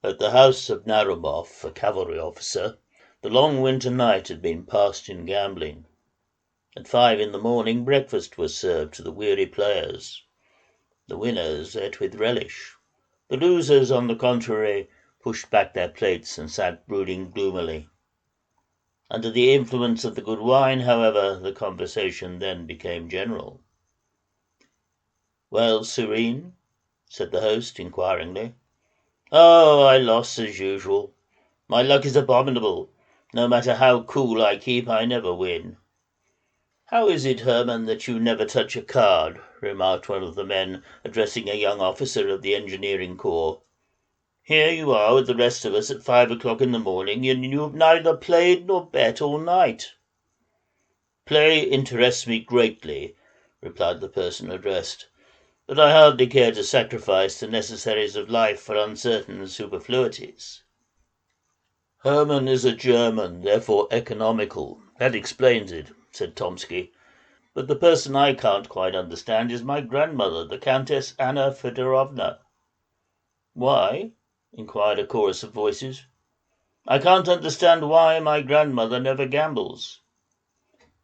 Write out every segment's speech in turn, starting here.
At the house of Narumov, a cavalry officer, the long winter night had been passed in gambling. At 5 in the morning breakfast was served to the weary players. The winners ate with relish. The losers, on the contrary, pushed back their plates and sat brooding gloomily. Under the influence of the good wine, however, the conversation then became general. "Well, Serene?" said the host, inquiringly. "Oh, I lost as usual. My luck is abominable. No matter how cool I keep, I never win." "How is it, Herman, that you never touch a card?" remarked one of the men, addressing a young officer of the engineering corps. "Here you are with the rest of us at 5 o'clock in the morning, and you have neither played nor bet all night." "Play interests me greatly," replied the person addressed, "but I hardly care to sacrifice the necessaries of life for uncertain superfluities." "Herman is a German, therefore economical. That explains it," said Tomsky. "But the person I can't quite understand is my grandmother, the Countess Anna Fedorovna." "Why?" inquired a chorus of voices. "I can't understand why my grandmother never gambles."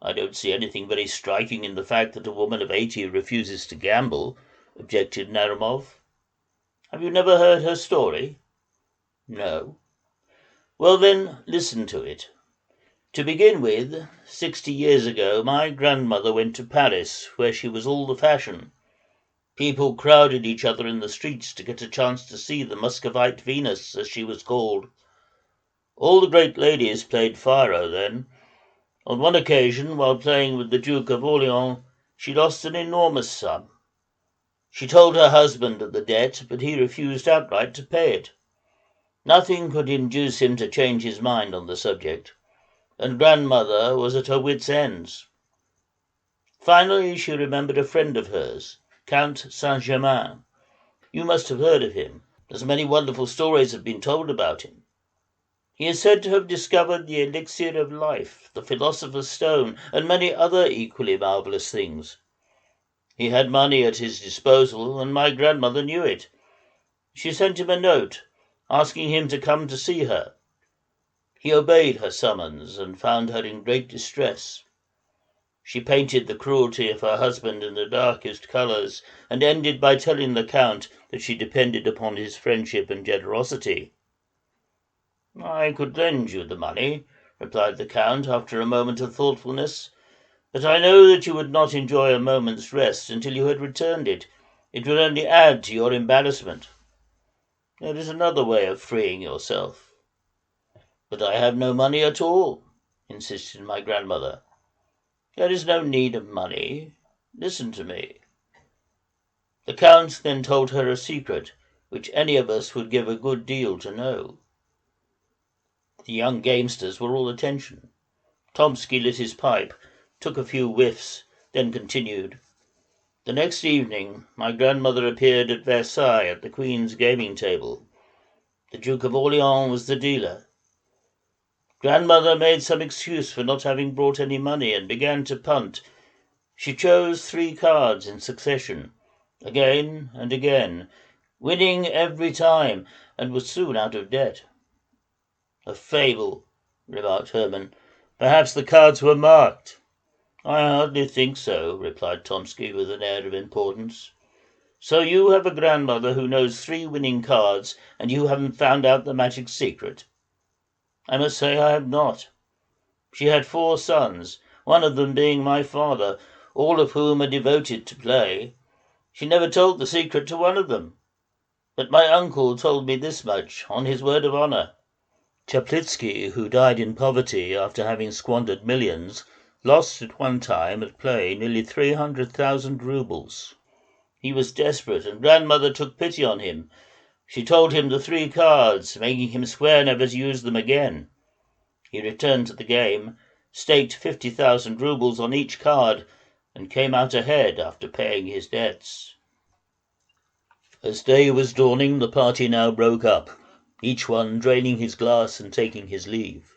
"I don't see anything very striking in the fact that a woman of 80 refuses to gamble," objected Narumov. "Have you never heard her story?" "No." "Well, then, listen to it. To begin with, 60 years ago my grandmother went to Paris, where she was all the fashion. People crowded each other in the streets to get a chance to see the Muscovite Venus, as she was called. All the great ladies played faro then. On one occasion, while playing with the Duke of Orleans, she lost an enormous sum. She told her husband of the debt, but he refused outright to pay it. Nothing could induce him to change his mind on the subject, and grandmother was at her wits' ends. Finally, she remembered a friend of hers, Count Saint-Germain. You must have heard of him, as many wonderful stories have been told about him. He is said to have discovered the elixir of life, the philosopher's stone, and many other equally marvelous things. He had money at his disposal, and my grandmother knew it. She sent him a note, asking him to come to see her. He obeyed her summons, and found her in great distress. She painted the cruelty of her husband in the darkest colors, and ended by telling the Count that she depended upon his friendship and generosity. "I could lend you the money," replied the Count, after a moment of thoughtfulness, "but I know that you would not enjoy a moment's rest until you had returned it. It would only add to your embarrassment. There is another way of freeing yourself." "But I have no money at all," insisted my grandmother. "There is no need of money. Listen to me." The Count then told her a secret which any of us would give a good deal to know. The young gamesters were all attention. Tomsky lit his pipe, took a few whiffs, then continued. "The next evening my grandmother appeared at Versailles at the Queen's gaming table. The Duke of Orleans was the dealer. Grandmother made some excuse for not having brought any money and began to punt. She chose 3 cards in succession, again and again, winning every time, and was soon out of debt." "A fable," remarked Herman. "Perhaps the cards were marked." "I hardly think so," replied Tomsky with an air of importance. "So you have a grandmother who knows 3 winning cards, and you haven't found out the magic secret?" "I must say I have not. She had 4 sons, one of them being my father, all of whom are devoted to play. She never told the secret to one of them. But my uncle told me this much, on his word of honor. Chaplitsky, who died in poverty after having squandered millions, lost at one time at play nearly 300,000 roubles. He was desperate, and grandmother took pity on him. She told him the 3 cards, making him swear never to use them again. He returned to the game, staked 50,000 roubles on each card, and came out ahead after paying his debts." As day was dawning, the party now broke up, each one draining his glass and taking his leave.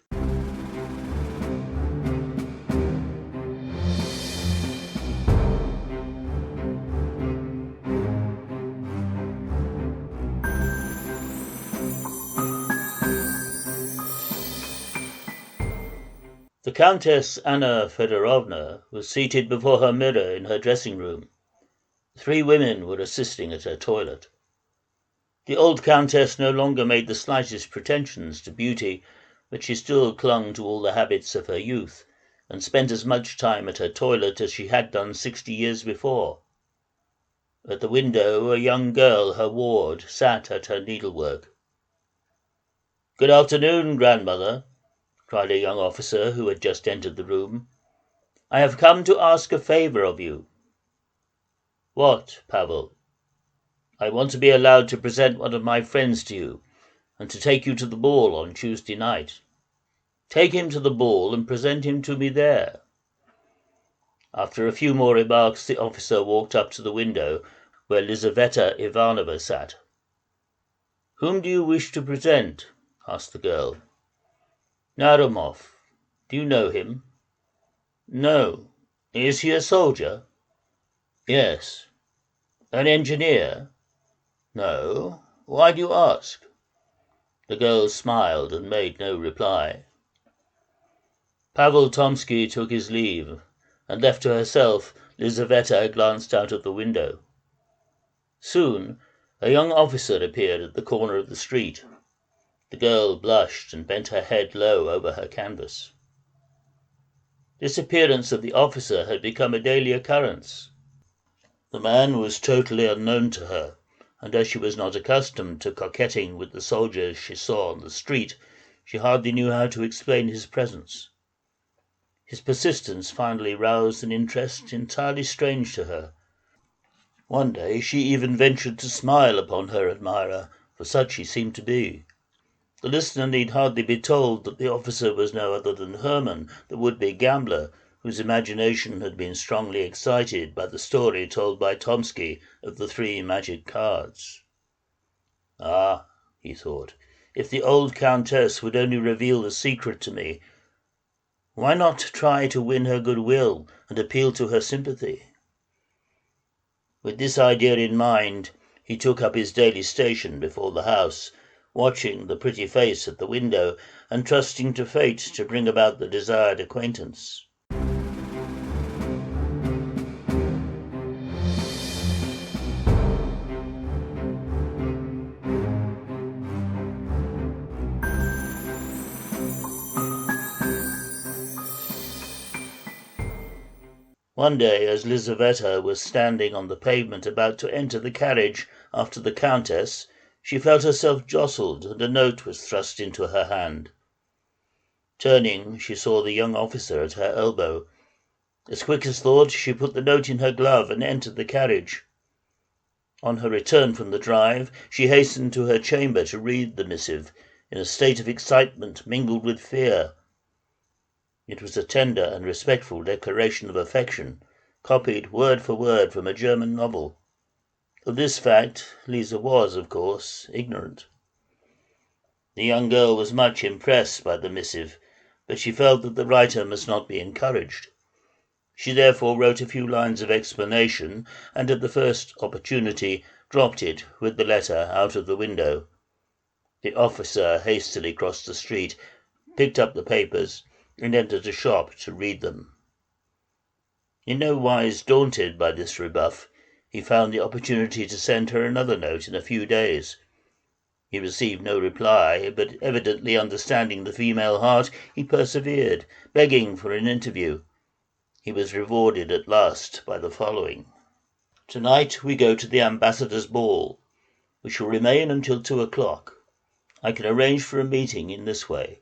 The Countess Anna Fedorovna was seated before her mirror in her dressing room. 3 women were assisting at her toilet. The old Countess no longer made the slightest pretensions to beauty, but she still clung to all the habits of her youth, and spent as much time at her toilet as she had done 60 years before. At the window, a young girl, her ward, sat at her needlework. "Good afternoon, grandmother," cried a young officer who had just entered the room. "I have come to ask a favor of you." "What, Pavel?" "I want to be allowed to present one of my friends to you, and to take you to the ball on Tuesday night." "Take him to the ball and present him to me there." After a few more remarks, the officer walked up to the window where Lizaveta Ivanovna sat. "Whom do you wish to present?" asked the girl. "Narumov. Do you know him?" "No. Is he a soldier?" "Yes." "An engineer?" "No. Why do you ask?" The girl smiled and made no reply. Pavel Tomsky took his leave, and left to herself, Lizaveta glanced out of the window. Soon a young officer appeared at the corner of the street. The girl blushed and bent her head low over her canvas. This appearance of the officer had become a daily occurrence. The man was totally unknown to her, and as she was not accustomed to coquetting with the soldiers she saw on the street, she hardly knew how to explain his presence. His persistence finally roused an interest entirely strange to her. One day she even ventured to smile upon her admirer, for such he seemed to be. The listener need hardly be told that the officer was no other than Hermann, the would-be gambler, whose imagination had been strongly excited by the story told by Tomsky of the 3 magic cards. "Ah," he thought, "if the old countess would only reveal the secret to me! Why not try to win her goodwill and appeal to her sympathy?" With this idea in mind, he took up his daily station before the house, watching the pretty face at the window, and trusting to fate to bring about the desired acquaintance. One day, as Lizaveta was standing on the pavement about to enter the carriage after the countess, she felt herself jostled, and a note was thrust into her hand. Turning, she saw the young officer at her elbow. As quick as thought, she put the note in her glove and entered the carriage. On her return from the drive, she hastened to her chamber to read the missive, in a state of excitement mingled with fear. It was a tender and respectful declaration of affection, copied word for word from a German novel. Of this fact, Lisa was, of course, ignorant. The young girl was much impressed by the missive, but she felt that the writer must not be encouraged. She therefore wrote a few lines of explanation, and at the first opportunity dropped it with the letter out of the window. The officer hastily crossed the street, picked up the papers, and entered a shop to read them. In no wise daunted by this rebuff, he found the opportunity to send her another note in a few days. He received no reply, but evidently understanding the female heart, he persevered, begging for an interview. He was rewarded at last by the following: "Tonight we go to the ambassador's ball. We shall remain until 2 o'clock. I can arrange for a meeting in this way.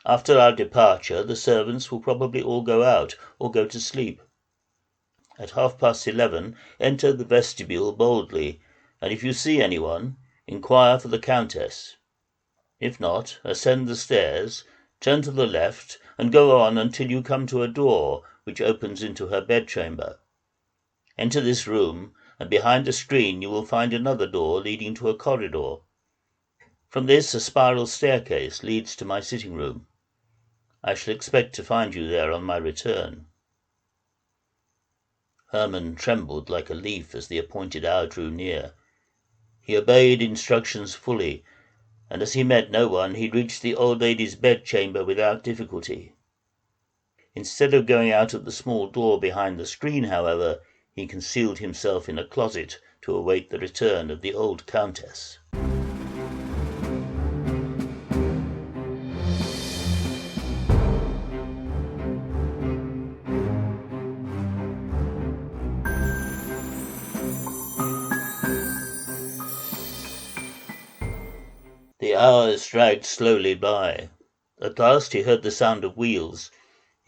After our departure, the servants will probably all go out or go to sleep. At 11:30, enter the vestibule boldly, and if you see anyone, inquire for the countess. If not, ascend the stairs, turn to the left, and go on until you come to a door which opens into her bedchamber. Enter this room, and behind a screen you will find another door leading to a corridor. From this a spiral staircase leads to my sitting room. I shall expect to find you there on my return." Hermann trembled like a leaf as the appointed hour drew near. He obeyed instructions fully, and as he met no one, he reached the old lady's bedchamber without difficulty. Instead of going out at the small door behind the screen, however, he concealed himself in a closet to await the return of the old countess. The hours dragged slowly by. At last he heard the sound of wheels.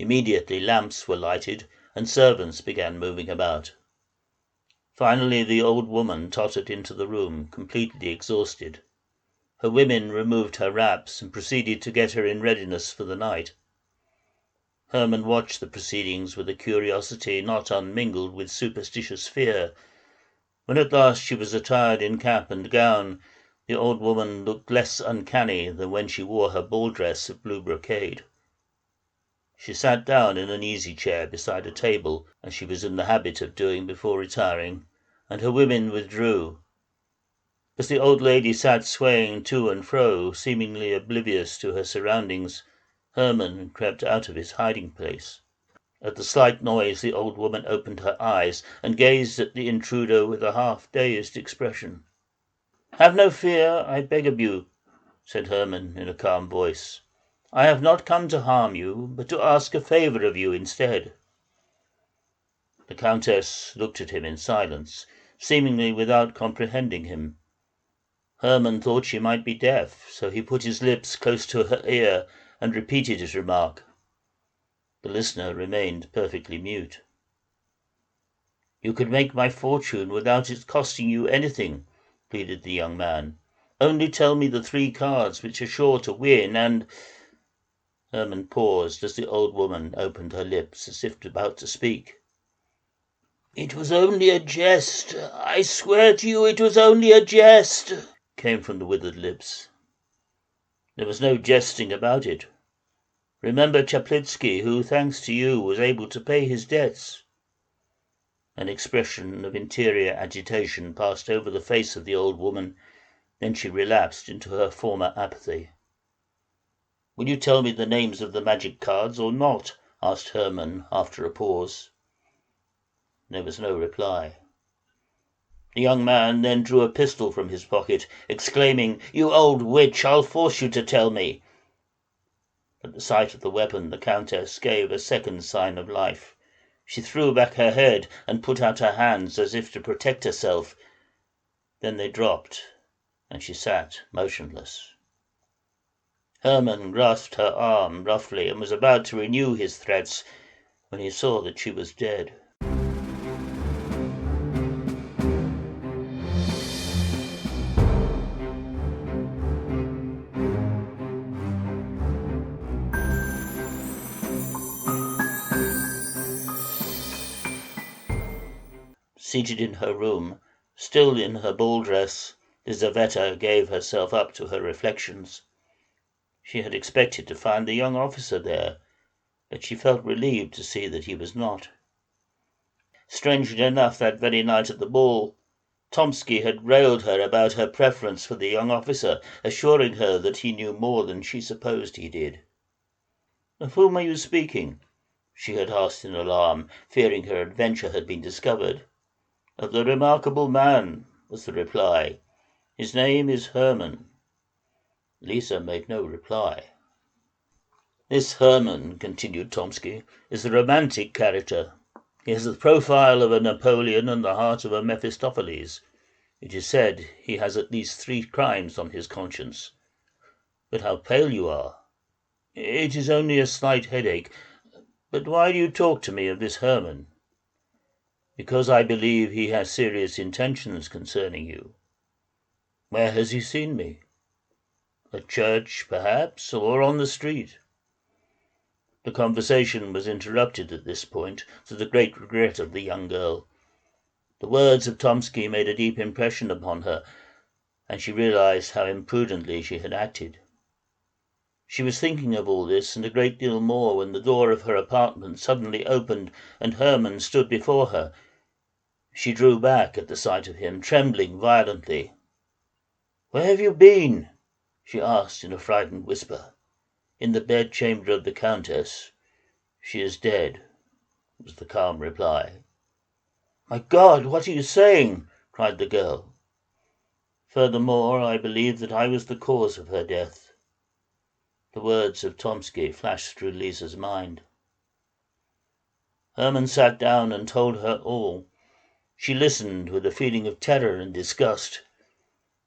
Immediately lamps were lighted, and servants began moving about. Finally the old woman tottered into the room, completely exhausted. Her women removed her wraps and proceeded to get her in readiness for the night. Hermann watched the proceedings with a curiosity not unmingled with superstitious fear. When at last she was attired in cap and gown, the old woman looked less uncanny than when she wore her ball dress of blue brocade. She sat down in an easy-chair beside a table, as she was in the habit of doing before retiring, and her women withdrew. As the old lady sat swaying to and fro, seemingly oblivious to her surroundings, Hermann crept out of his hiding-place. At the slight noise the old woman opened her eyes and gazed at the intruder with a half-dazed expression. "Have no fear, I beg of you," said Hermann in a calm voice. "I have not come to harm you, but to ask a favor of you instead." The countess looked at him in silence, seemingly without comprehending him. Hermann thought she might be deaf, so he put his lips close to her ear and repeated his remark. The listener remained perfectly mute. "You could make my fortune without its costing you anything," pleaded the young man. "Only tell me the 3 cards which are sure to win, and—" Hermann paused as the old woman opened her lips as if about to speak. "It was only a jest. I swear to you it was only a jest," came from the withered lips. "There was no jesting about it. Remember Chaplitsky, who, thanks to you, was able to pay his debts." An expression of interior agitation passed over the face of the old woman, then she relapsed into her former apathy. "Will you tell me the names of the magic cards or not?" asked Hermann after a pause. There was no reply. The young man then drew a pistol from his pocket, exclaiming, "You old witch, I'll force you to tell me." At the sight of the weapon, the countess gave a second sign of life. She threw back her head and put out her hands as if to protect herself. Then they dropped, and she sat motionless. Hermann grasped her arm roughly and was about to renew his threats when he saw that she was dead. Seated in her room, still in her ball dress, Lizaveta gave herself up to her reflections. She had expected to find the young officer there, but she felt relieved to see that he was not. Strangely enough, that very night at the ball, Tomsky had railed her about her preference for the young officer, assuring her that he knew more than she supposed he did. "Of whom are you speaking?" she had asked in alarm, fearing her adventure had been discovered. "Of the remarkable man," was the reply. "His name is Hermann." Lisa made no reply. "This Hermann," continued Tomsky, "is a romantic character. He has the profile of a Napoleon and the heart of a Mephistopheles. It is said he has at least 3 crimes on his conscience. But how pale you are!" "It is only a slight headache. But why do you talk to me of this Hermann?" "Because I believe he has serious intentions concerning you." "Where has he seen me?" "At church, perhaps, or on the street." The conversation was interrupted at this point, to the great regret of the young girl. The words of Tomsky made a deep impression upon her, and she realized how imprudently she had acted. She was thinking of all this and a great deal more when the door of her apartment suddenly opened and Hermann stood before her. She drew back at the sight of him, trembling violently. "Where have you been?" she asked in a frightened whisper. "In the bedchamber of the countess. She is dead, was the calm reply. My God, what are you saying? Cried the girl. Furthermore, I believe that I was the cause of her death. The words of Tomsky flashed through Lisa's mind. Hermann sat down and told her all. She listened with a feeling of terror and disgust.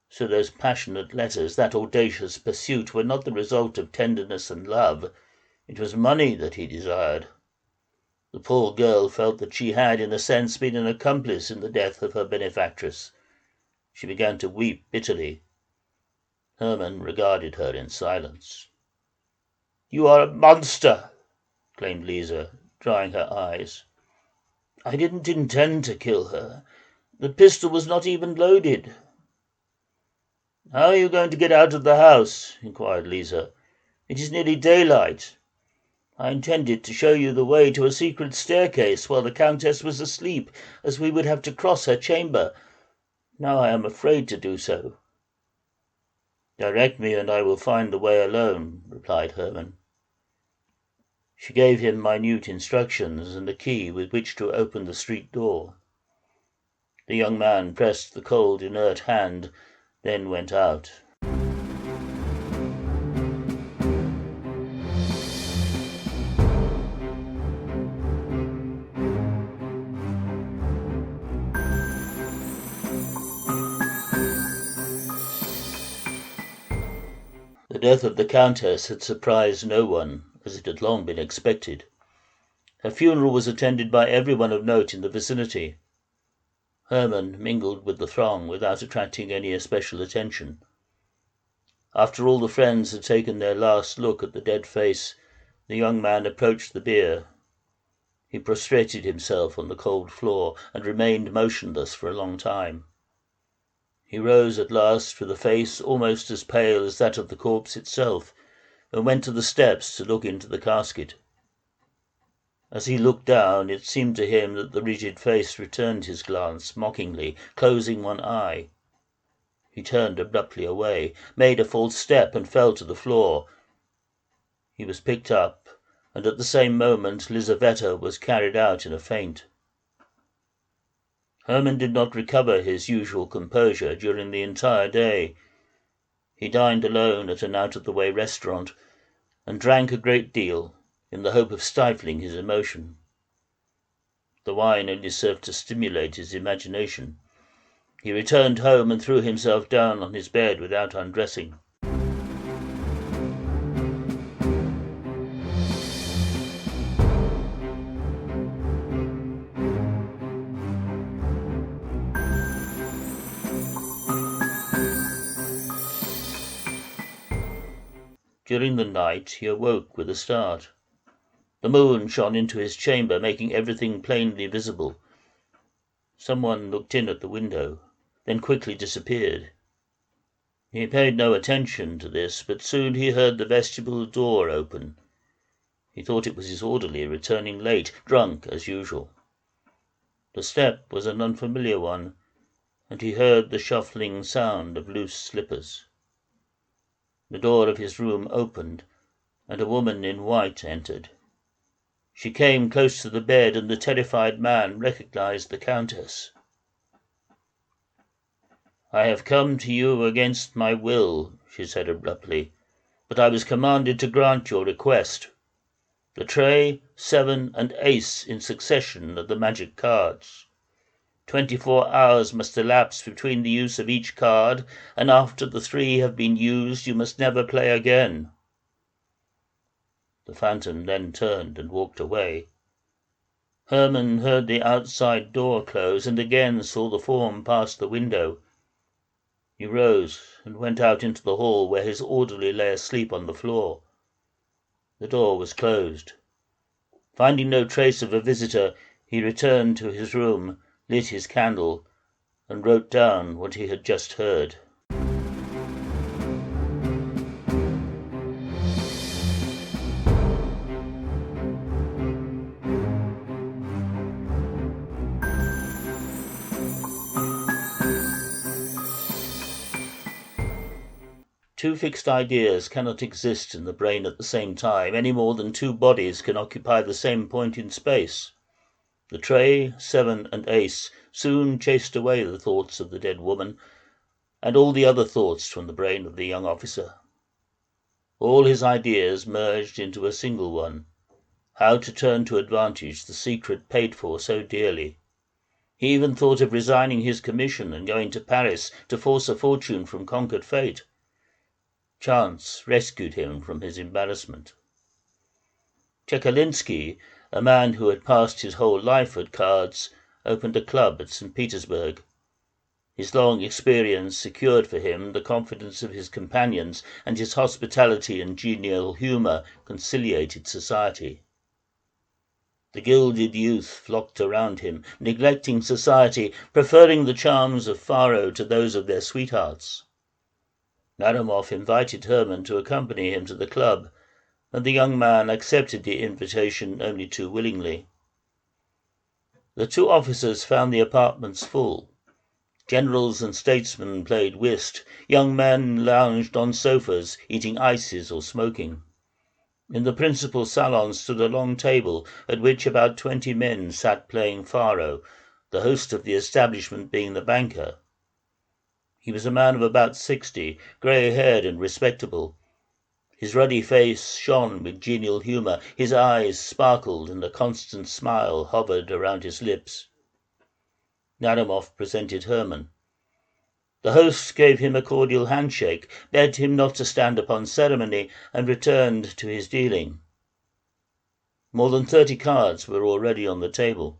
So those passionate letters, that audacious pursuit, were not the result of tenderness and love. It was money that he desired. The poor girl felt that she had, in a sense, been an accomplice in the death of her benefactress. She began to weep bitterly. Hermann regarded her in silence. You are a monster, exclaimed Lisa, drying her eyes. I didn't intend to kill her. The pistol was not even loaded. How are you going to get out of the house? Inquired Lisa. It is nearly daylight. I intended to show you the way to a secret staircase while the Countess was asleep, as we would have to cross her chamber. Now I am afraid to do so. Direct me, and I will find the way alone, replied Hermann. She gave him minute instructions and a key with which to open the street door. The young man pressed the cold, inert hand, then went out. The death of the Countess had surprised no one, as it had long been expected. Her funeral was attended by everyone of note in the vicinity. Hermann mingled with the throng without attracting any especial attention. After all the friends had taken their last look at the dead face, the young man approached the bier. He prostrated himself on the cold floor and remained motionless for a long time. He rose at last with a face almost as pale as that of the corpse itself, and went to the steps to look into the casket. As he looked down, it seemed to him that the rigid face returned his glance mockingly, closing one eye. He turned abruptly away, made a false step, and fell to the floor. He was picked up, and at the same moment Lizaveta was carried out in a faint. Hermann did not recover his usual composure during the entire day. He dined alone at an out-of-the-way restaurant, and drank a great deal, in the hope of stifling his emotion. The wine only served to stimulate his imagination. He returned home and threw himself down on his bed without undressing. During the night he awoke with a start. The moon shone into his chamber, making everything plainly visible. Someone looked in at the window, then quickly disappeared. He paid no attention to this, but soon he heard the vestibule door open. He thought it was his orderly returning late, drunk as usual. The step was an unfamiliar one, and he heard the shuffling sound of loose slippers. The door of his room opened, and a woman in white entered. She came close to the bed, and the terrified man recognized the Countess. I have come to you against my will, she said abruptly, but I was commanded to grant your request. The tray, 7, and ace in succession are the magic cards. 24 hours must elapse between the use of each card, and after the 3 have been used, you must never play again. The phantom then turned and walked away. Hermann heard the outside door close, and again saw the form pass the window. He rose and went out into the hall, where his orderly lay asleep on the floor. The door was closed. Finding no trace of a visitor, he returned to his room, lit his candle, and wrote down what he had just heard. Two fixed ideas cannot exist in the brain at the same time, any more than two bodies can occupy the same point in space. The tray, 7, and ace soon chased away the thoughts of the dead woman, and all the other thoughts from the brain of the young officer. All his ideas merged into a single one: how to turn to advantage the secret paid for so dearly. He even thought of resigning his commission and going to Paris to force a fortune from conquered fate. Chance rescued him from his embarrassment. Chekalinsky, a man who had passed his whole life at cards, opened a club at St. Petersburg. His long experience secured for him the confidence of his companions, and his hospitality and genial humor conciliated society. The gilded youth flocked around him, neglecting society, preferring the charms of faro to those of their sweethearts. Naramov invited Hermann to accompany him to the club, and the young man accepted the invitation only too willingly. The two officers found the apartments full. Generals and statesmen played whist. Young men lounged on sofas, eating ices or smoking. In the principal salon stood a long table, at which about 20 men sat playing faro, the host of the establishment being the banker. He was a man of about 60, grey-haired and respectable. His ruddy face shone with genial humor, his eyes sparkled, and a constant smile hovered around his lips. Naramov presented Hermann. The host gave him a cordial handshake, begged him not to stand upon ceremony, and returned to his dealing. More than 30 cards were already on the table.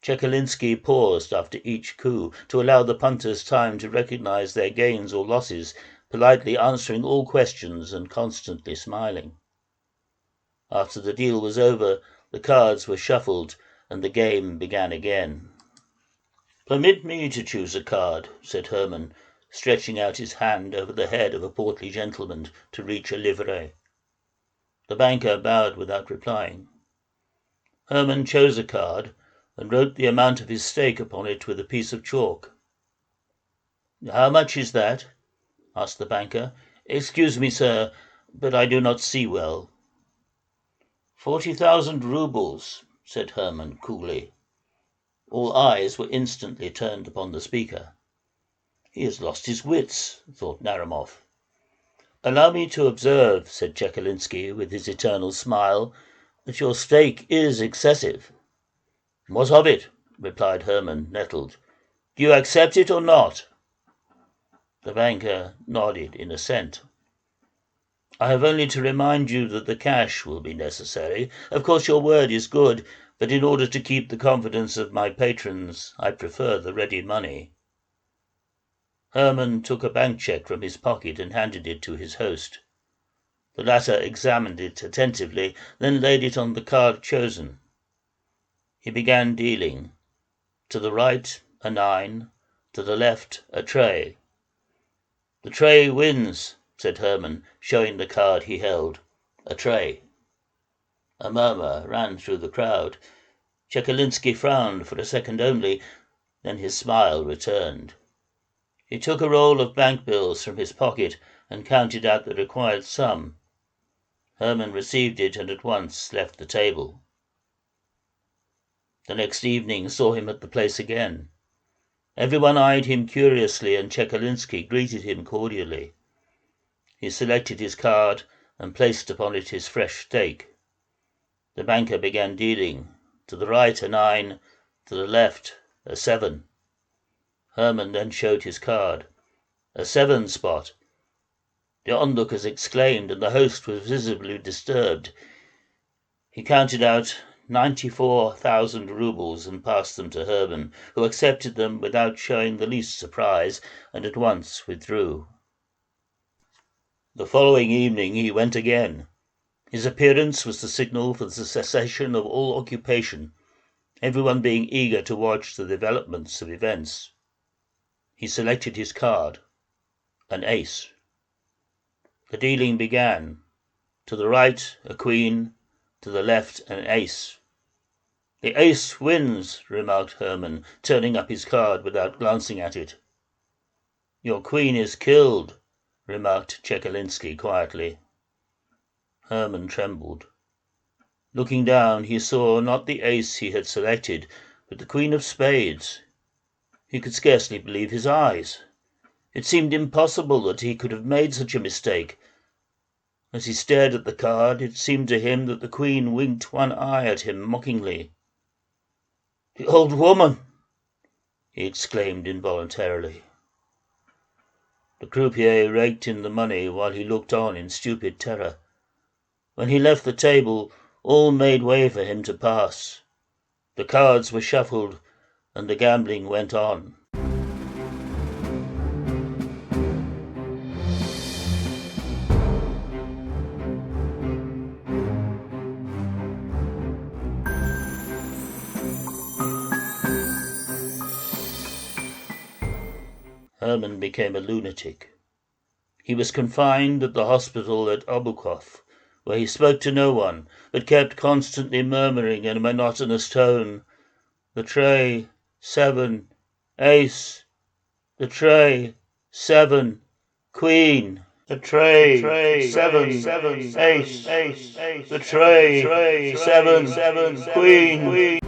Chekalinsky paused after each coup to allow the punters time to recognize their gains or losses, politely answering all questions and constantly smiling. After the deal was over, the cards were shuffled and the game began again. "Permit me to choose a card," said Hermann, stretching out his hand over the head of a portly gentleman to reach a livret. The banker bowed without replying. Hermann chose a card and wrote the amount of his stake upon it with a piece of chalk. "How much is that?" asked the banker. "Excuse me, sir, but I do not see well." 40,000 roubles, said Hermann coolly. All eyes were instantly turned upon the speaker. He has lost his wits, thought Naramov. "Allow me to observe," said Chekalinsky with his eternal smile, "that your stake is excessive." "What of it?" replied Hermann, nettled. "Do you accept it or not?" The banker nodded in assent. "I have only to remind you that the cash will be necessary. Of course your word is good, but in order to keep the confidence of my patrons, I prefer the ready money." Hermann took a bank check from his pocket and handed it to his host. The latter examined it attentively, then laid it on the card chosen. He began dealing. To the right, a 9, to the left, a tray. "The tray wins," said Hermann, showing the card he held. A tray. A murmur ran through the crowd. Chekalinsky frowned for a second only, then his smile returned. He took a roll of bank bills from his pocket and counted out the required sum. Hermann received it and at once left the table. The next evening saw him at the place again. Everyone eyed him curiously, and Chekalinsky greeted him cordially. He selected his card and placed upon it his fresh stake. The banker began dealing. To the right, a 9, to the left, a 7. Hermann then showed his card. A 7 spot. The onlookers exclaimed, and the host was visibly disturbed. He counted out 94,000 roubles and passed them to Hermann, who accepted them without showing the least surprise, and at once withdrew. The following evening he went again. His appearance was the signal for the cessation of all occupation, everyone being eager to watch the developments of events. He selected his card, an ace. The dealing began. To the right, a queen, to the left, an ace. "The ace wins," remarked Hermann, turning up his card without glancing at it. "Your queen is killed," remarked Chekalinsky quietly. Herman trembled. Looking down, he saw not the ace he had selected, but the Queen of Spades. He could scarcely believe his eyes. It seemed impossible that he could have made such a mistake. As he stared at the card, it seemed to him that the Queen winked one eye at him mockingly. "The old woman!" he exclaimed involuntarily. The croupier raked in the money while he looked on in stupid terror. When he left the table, all made way for him to pass. The cards were shuffled, and the gambling went on. Herman became a lunatic. He was confined at the hospital at Obukhov, where he spoke to no one, but kept constantly murmuring in a monotonous tone, "The tray, 7, ace, the tray, 7, queen, the tray, 7, ace, the tray, 7, queen."